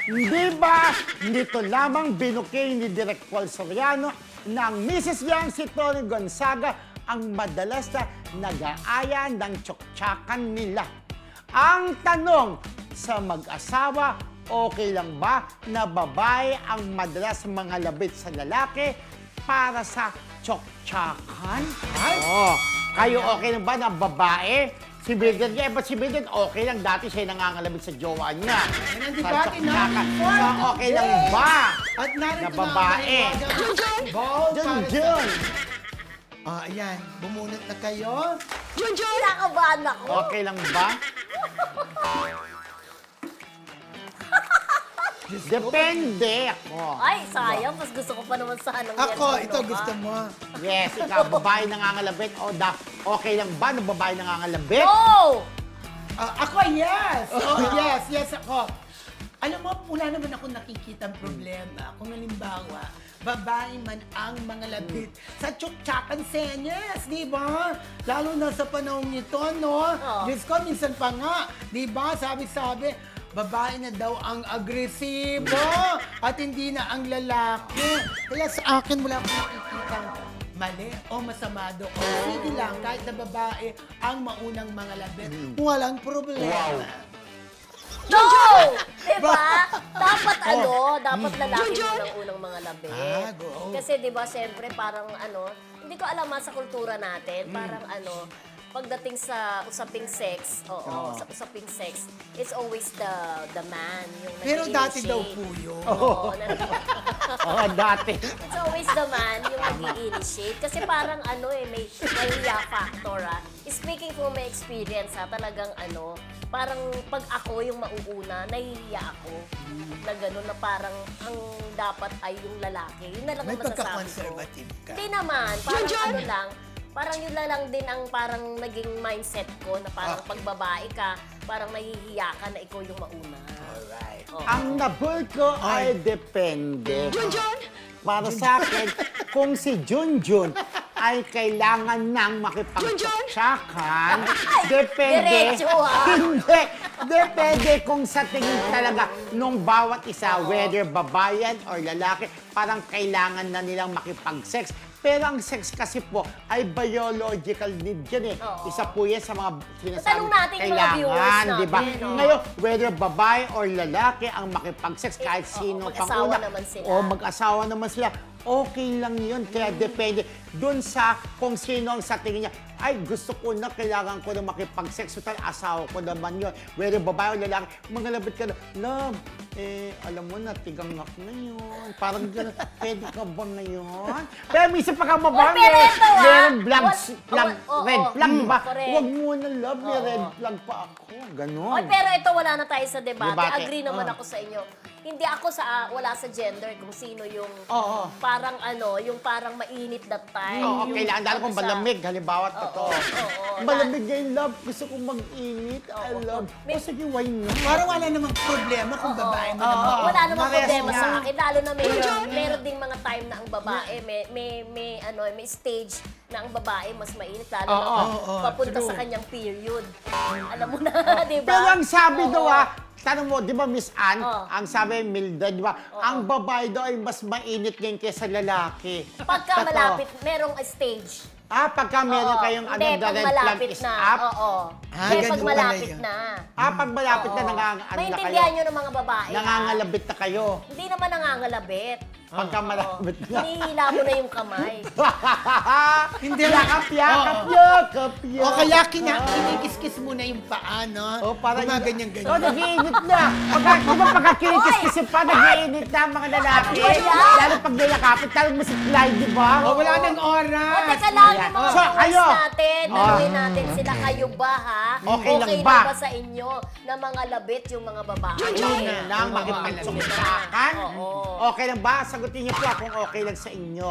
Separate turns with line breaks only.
Di ba, nito lamang binukay ni Direk Paul Soriano ng Mrs. Yang si Tony Gonzaga ang madalas na nag-aaya ng tsuktsakan nila. Ang tanong sa mag-asawa, okay lang ba na babae ang madalas mga labit sa lalaki para sa tsuktsakan?
Ay!
Oh, kayo okay lang ba na babae? Si Bildred nga, ba't si Bildred okay lang dati siya nangangalabit sa jowa niya.
Yan ang
Sa
debate na.
tsuktsakan. So okay lang ba
At narito
na babae?
Ball para
Jun!
sa... ayan. Bumunot na kayo.
Kinakabahan ako.
Okay lang ba? Depende ako.
Ay, sayang. Mas gusto ko pa naman sana.
Ako, ito gusto mo.
Yes, ikaw, babae nangangalabit o okay lang ba na babae nangangalabit?
No!
Ako, yes! Yes ako. Alam mo, wala naman ako nakikita problema. Kung halimbawa, babae man ang mga labit sa tsuktsakan senyas, di ba? Lalo na sa panahon nito, no? Diyos ko, minsan pa nga, di ba? Sabi-sabi, babae na daw ang agresibo at hindi na ang lalaki. Kaya sa akin, wala akong nakikita mali o masama doon. Sige lang, kahit na babae ang maunang mga labit, walang problema.
No! Diba? Dapat dapat lalaki yung unang mga labi.
Go.
Kasi diba, siyempre parang hindi ko alam sa kultura natin, parang pagdating sa usaping sex, sa usaping sex, it's always the man yung
Pero dati
nag-i-initiate.
daw po yun.
Oo,
Oo, dati.
it's always the man yung nag-i-initiate. Kasi parang may nahiya factor Speaking from my experience talagang parang pag ako yung mauuna, nahihiya ako. Na gano'n na parang ang dapat ay yung lalaki. Yun na lang
May
ang masasabi ko.
pagka-conservative ka.
Hindi naman. Parang lang. Parang yun na lang din ang parang naging mindset ko na parang pag babae ka, parang nahihiya ka na ikaw yung mauna.
Alright.
Ang nabul ko ay depende. Para sa akin, kung si Junjun ay kailangan nang makipagtsakan, depende.
Diretso,
Hindi. Depende kung sa tingin talaga nung bawat isa, whether babayan or lalaki, parang kailangan na nilang makipag-sex. Pero ang sex kasi po ay biological need yan eh.
Oo.
Isa po yan sa mga
Tanong
sinasabing
natin yung mga viewers
kailangan, di ba?
natin, no?
Ngayon, whether babae or lalaki ang makipag-sex, kahit sino pang
mag-asawa
una.
naman sila.
O mag-asawa naman sila. Okay lang yun. Kaya depende dun sa kung sino ang sa tingin niya, ay gusto ko na, kailangan ko na makipag-sex. So asawa ko naman yun. Whether babae o lalaki, mangalabit ka na, love, alam mo na, tigangak na yun. Parang gano'n, pwede ka ba ngayon? Pero minsan pagka babae,
pero ito,
meron red flag, di ba?
correct.
Huwag muna, love, may red flag pa ako. Ganon.
Oy, pero ito wala na tayo sa debate.
Debate.
Agree naman ako sa inyo. Hindi ako wala sa gender kung sino yung
Oo.
parang yung parang mainit that time.
Oo,
Yung
kailangan dahil kung
sa-
malamig, halimbawa totoo.
oo.
Malamig ngayon, love. Gusto kong mag-init. I love. O sige, why not?
Parang wala namang problema kung babae mo naman.
Wala namang
Mares
problema
niya.
sa akin. Lalo na meron ding mga time na ang babae, may stage na ang babae mas mainit. Lalo na papunta sa kanyang period. Alam mo na, di ba?
Pero ang sabi daw tanong mo, di ba Miss Ann, ang sabi Mildred, di ba, ang babae daw ay mas mainit ngayon kaysa lalaki.
Pagka
Totoo.
malapit, merong stage.
Pagka meron kayong
Hindi,
the
pag
red flag
malapit
is
na.
up.
Oo.
Ah,
Hindi, pag
ganun pala
malapit
yun.
na.
Pag malapit na,
Oo.
na kayo.
Maintindihan nyo ng mga babae.
Nangangalabit na kayo.
Hindi naman nangangalabit.
Pagka malapit na.
Hinihila mo na yung kamay.
Hindi
Yakap, yakap,
Oo.
yakap,
O
yakap.
kaya kinikis-kis mo na yung paa, no?
Parang
Gumaganyan-ganyan.
nag-iinit na. Pagka kinikis-kis pa, nag-iinit na ang mga lalaki.
Ano ba yan?
Lalo pag nilakapit, talagang masiklay, di ba?
Wala nang oras.
O, teka lang,
Ayan.
yung mga
So,
viewers
kayo.
natin, tanungin natin sila, kayo ba
Okay lang
na
ba?
ba sa inyo na mga labit yung mga babae?
Yun lang, makipagtsuktsakan.
Oo.
Okay lang ba? Sagutin niyo po kung okay lang sa inyo.